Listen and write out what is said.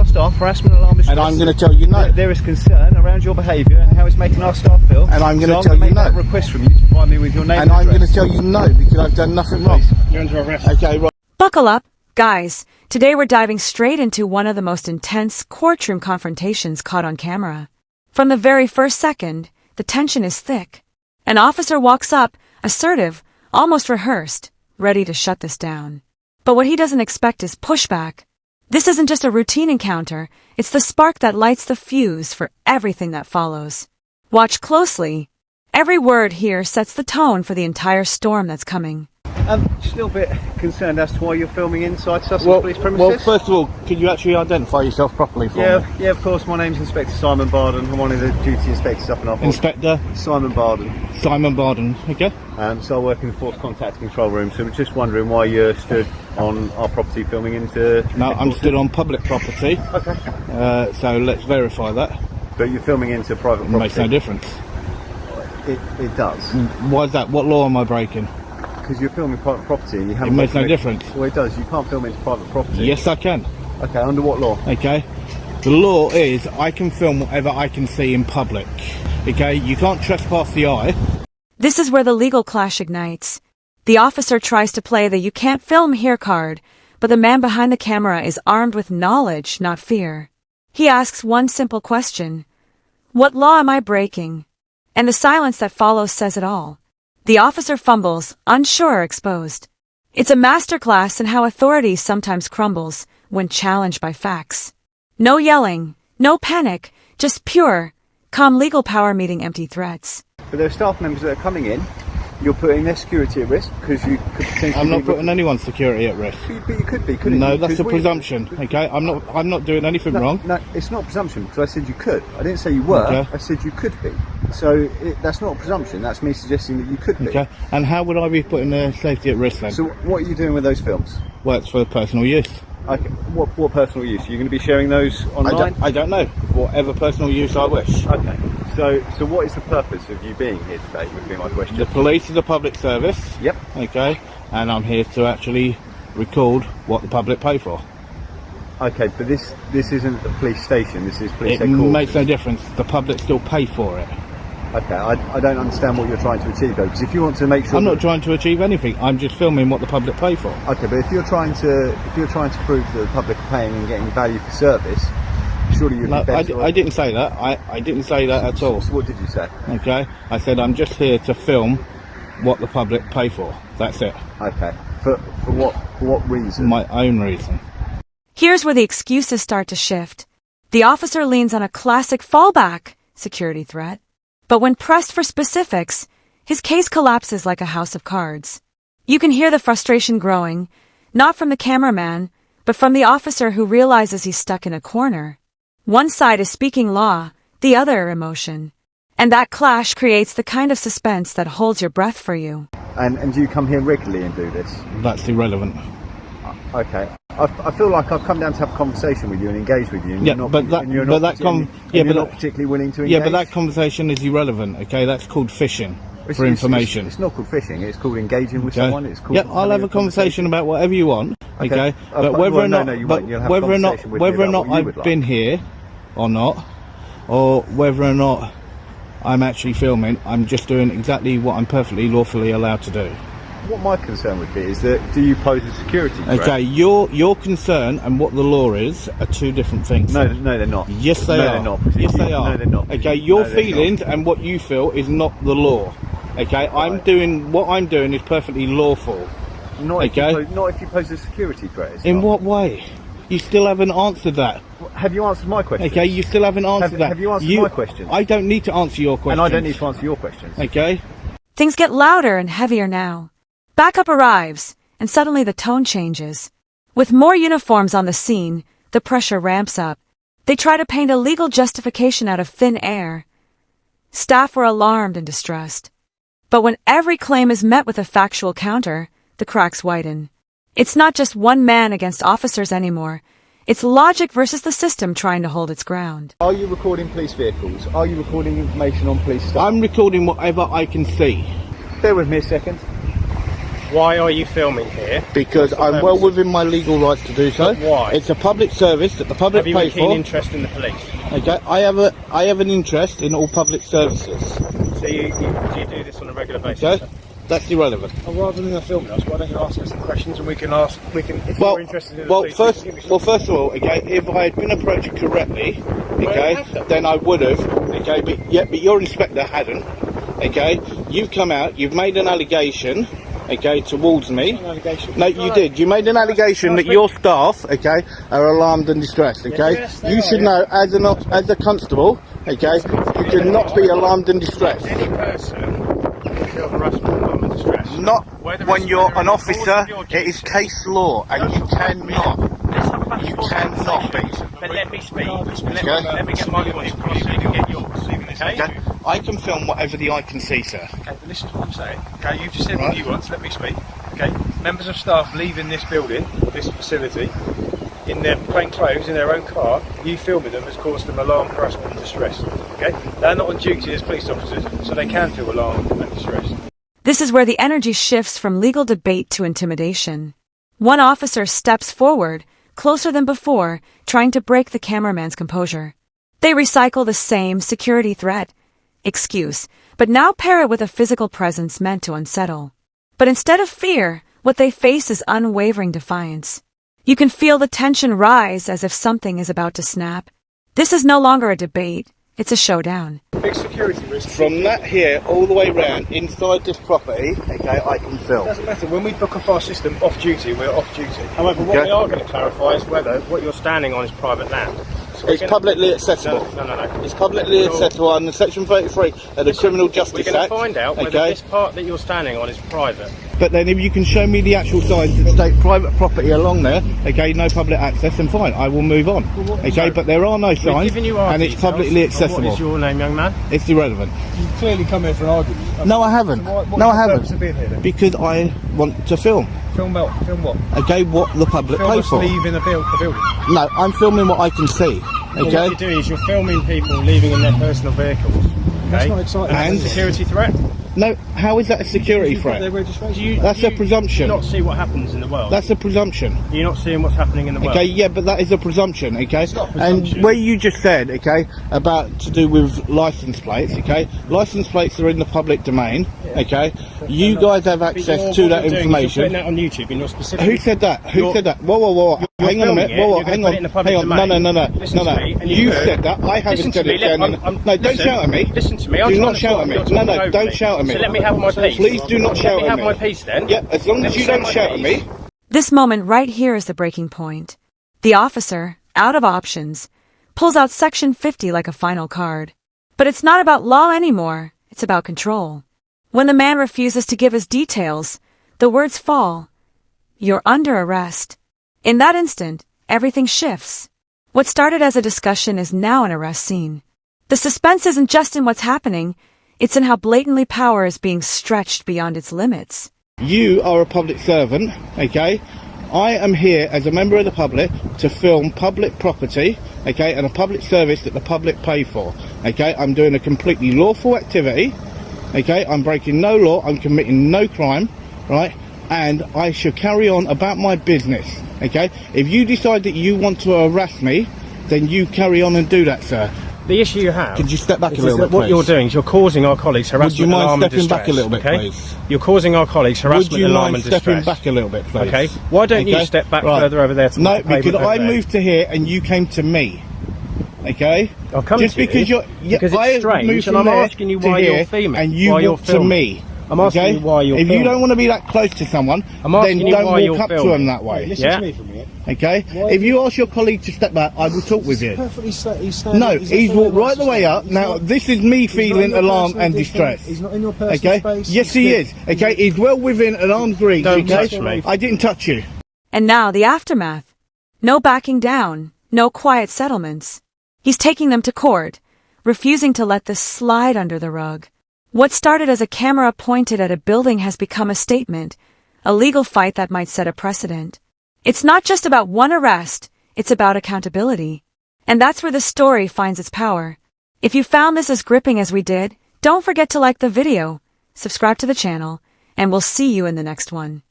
staff, harassment, alarm, distress. And I'm going to tell you no. There is concern around your behaviour and how it's making our staff feel. And I'm going to so tell you make no. that request from you to provide me with your name And and I'm going to address. tell you no, because I've done nothing wrong. You're under arrest. Okay, right. Buckle up, guys. Today we're diving straight into one of the most intense courtroom confrontations caught on camera. From the very first second, the tension is thick. An officer walks up, assertive, almost rehearsed, ready to shut this down. But what he doesn't expect is pushback. This isn't just a routine encounter, it's the spark that lights the fuse for everything that follows. Watch closely. Every word here sets the tone for the entire storm that's coming. Just a little bit concerned as to why you're filming inside Sussex Police premises. Well, first of all, can you actually identify yourself properly for me? Yeah, of course. My name's Inspector Simon Barden. I'm one of the duty inspectors up in our force. Inspector? Simon Barden. Simon Barden, okay. So I work in the Force Contact Control Room, so we're just wondering why you're stood on our property filming into... No, I'm stood on public property. Okay. So let's verify that. But you're filming into private property. It makes no difference. It does. Why is that? What law am I breaking? Because you're filming private property and you haven't... It makes no difference. Well, it does. You can't film into private property. Yes, I can. Okay, under what law? Okay. The law is I can film whatever I can see in public. Okay, you can't trespass the eye. This is where the legal clash ignites. The officer tries to play the "you can't film here" card, but the man behind the camera is armed with knowledge, not fear. He asks one simple question: what law am I breaking? And the silence that follows says it all. The officer fumbles, unsure or exposed. It's a masterclass in how authority sometimes crumbles when challenged by facts. No yelling, no panic, just pure, calm legal power meeting empty threats. But there are staff members that are coming in. You're putting their security at risk because you could potentially... I'm not putting anyone's security at risk. But you could be, couldn't you? No, that's a presumption. Okay, I'm not doing anything wrong. No, it's not a presumption because I said you could. I didn't say you were. Okay. I said you could be. So that's not a presumption. That's me suggesting that you could be. Okay. And how would I be putting their safety at risk then? So what are you doing with those films? Well, it's for personal use. Okay. What personal use? Are you going to be sharing those online? I don't know. Whatever personal use I wish. Okay. So what is the purpose of you being here today, would be my question. The police is a public service. Yep. Okay. And I'm here to actually record what the public pay for. Okay, but this isn't the police station, this is police It headquarters. makes no difference. The public still pay for it. Okay, I don't understand what you're trying to achieve though, because if you want to make sure... I'm not trying to achieve anything. I'm just filming what the public pay for. Okay, but if you're trying to prove that the public are paying and getting value for service, surely you'd be better... I didn't say that. I didn't say that at all. So what did you say? Okay, I said I'm just here to film what the public pay for. That's it. Okay, for what reason? My own reason. Here's where the excuses start to shift. The officer leans on a classic fallback security threat. But when pressed for specifics, his case collapses like a house of cards. You can hear the frustration growing, not from the cameraman, but from the officer who realizes he's stuck in a corner. One side is speaking law, the other emotion. And that clash creates the kind of suspense that holds your breath for you. And do you come here regularly and do this? That's irrelevant. Okay. I feel like I've come down to have a conversation with you and engage with you. And Yeah, you're not, but that- and you're but not that com- particularly- yeah, and you're but not that- particularly willing to engage. Yeah, but that conversation is irrelevant. Okay, that's called fishing for information. It's not called fishing. It's called engaging with Okay. someone. It's called Yeah, I'll have a conversation about whatever you want. Okay, but whether or not, you won't. You'll have a whether or not, conversation with me whether or about not what you would I've been like. here or not, or whether or not I'm actually filming, I'm just doing exactly what I'm perfectly lawfully allowed to do. What my concern would be is that do you pose a security threat? Okay, your concern and what the law is are two different things. No, they're not. Yes, they no, are. They're not. Yes, they are. No, they're not. Okay, your No, they're feelings not. and what you feel is not the law. Okay, what I'm doing is perfectly lawful. Not if, Okay. not if you pose a security threat. It's In not. what way? You still haven't answered that. Have you answered my question? Okay, you still haven't answered that. Have you answered my questions? I don't need to answer your questions. And I don't need to answer your questions. Okay? Things get louder and heavier now. Backup arrives, and suddenly the tone changes. With more uniforms on the scene, the pressure ramps up. They try to paint a legal justification out of thin air. Staff were alarmed and distressed. But when every claim is met with a factual counter, the cracks widen. It's not just one man against officers anymore. It's logic versus the system trying to hold its ground. Are you recording police vehicles? Are you recording information on police staff? I'm recording whatever I can see. Bear with me a second. Why are you filming here? Because I'm well within my legal rights to do so. But why? It's a public service that the public Have you pay a keen for. interest in the police? Okay, I have an interest in all public services. So you do this on a regular basis? Okay, that's irrelevant. Well, rather than filming us, why don't you ask us some questions and we can if Well, you're interested in the police, first of all, okay, if I had been approached correctly, okay, then I would have, okay, but your inspector hadn't, okay. You've come out, you've made an allegation, okay, towards me. It's not an allegation. No, you did. You made an allegation that your staff, okay, are alarmed and distressed, okay. Yes, you should know, as a constable, okay, you should not be alarmed and distressed. Any person can feel harassment, alarm and distress. Not when you're an officer. It is case law, and you cannot. You cannot be. But let me speak. Let me get my point across so you can get yours. Okay? Okay? I can film whatever the eye can see, sir. Okay, but this is what I'm saying. Okay, you've just said what you want, so let me speak. Okay, members of staff leaving this building, this facility, in their plain clothes, in their own car, you filming them has caused them alarm, harassment and distress. Okay? They're not on duty as police officers, so they can feel alarmed and distressed. This is where the energy shifts from legal debate to intimidation. One officer steps forward, closer than before, trying to break the cameraman's composure. They recycle the same security threat, excuse, but now pair it with a physical presence meant to unsettle. But instead of fear, what they face is unwavering defiance. You can feel the tension rise as if something is about to snap. This is no longer a debate, it's a showdown. Big security risk. From that here all the way round inside this property, okay, I can film. It doesn't matter. When we book off our system off duty, we're off duty. However, what we are going to clarify is whether what you're standing on is private land. So It's publicly accessible. No. It's publicly accessible under Section 33 of the Criminal Justice We're going Act. to find out whether this part that you're standing on is private. But then if you can show me the actual signs that state private property along there, okay, no public access, then fine, I will move on. Okay, but there are no signs, and it's publicly accessible. What is your name, young man? It's irrelevant. You've clearly come here for an argument. No, I haven't. No, I haven't. Because I want to film. Film what? Film what? Okay, what the public pay for. Leaving the building. No, I'm filming what I can see. Well, Okay. what you're doing is you're filming people leaving in their personal vehicles. Okay? That's not exciting. And And- a security threat? No, how is that a security threat? That's a presumption. Do you not see what happens in the world? That's a presumption. You're not seeing what's happening in the world. Okay, yeah, but that is a presumption, okay? not a presumption. And where you just said, okay, about to do with license plates, okay? License plates are in the public domain, okay? You guys have But access to that You're information. putting that on YouTube and you're specific. Who said that? Who You're- said that? Whoa. you're Hang on a minute. filming it, Whoa, you're gonna hang put on. it in the public Hang on. No. domain. Listen to me, and You could. said that. I haven't Listen said to me. it. No, don't Listen. shout at me. Listen to me. Do I'm trying not to shout talk, at me. you're No, talking no, over don't me. shout at me. So let me have my piece. Please do not shout Let me at have me. my piece then. Yeah, as long Let as me you say don't my shout at piece. me. This moment right here is the breaking point. The officer, out of options, pulls out Section 50 like a final card. But it's not about law anymore, it's about control. When the man refuses to give us details, the words fall. You're under arrest. In that instant, everything shifts. What started as a discussion is now an arrest scene. The suspense isn't just in what's happening, it's in how blatantly power is being stretched beyond its limits. You are a public servant, okay? I am here as a member of the public to film public property, okay, and a public service that the public pay for, okay? I'm doing a completely lawful activity, okay? I'm breaking no law, I'm committing no crime, right? And I shall carry on about my business, okay? If you decide that you want to harass me, then you carry on and do that, sir. The issue you have. Could you step back a is little that bit, what please? you're doing is you're causing our colleagues harassment, Would you mind alarm and stepping distress. back a little bit, okay? please? You're causing our colleagues harassment, Would you alarm mind and stepping distress. back a little bit, please? Okay. Why don't you step back further over there? To No, the pavement because over I there? moved to here and you came to me. Okay. I've come Just to because you you're because I it's strange, moved and from I'm there asking you to why here, you're filming. and you why you're walk to filming. me. I'm asking okay? you why you're If filming. you don't want to be that close to someone, I'm asking then you don't why walk you're up to filming. them that way. Listen Yeah? to me for a minute. Okay. If you ask your colleague to step back, I will talk with you. Perfectly he's standing. No, he's walked right the way up. Now, this is me feeling alarm and distress. He's not in your personal Okay? space. Yes, he is. Okay? He's well within an arm's reach. Don't okay? touch me. I didn't touch you. And now the aftermath. No backing down, no quiet settlements. He's taking them to court, refusing to let this slide under the rug. What started as a camera pointed at a building has become a statement, a legal fight that might set a precedent. It's not just about one arrest, it's about accountability. And that's where the story finds its power. If you found this as gripping as we did, don't forget to like the video, subscribe to the channel, and we'll see you in the next one.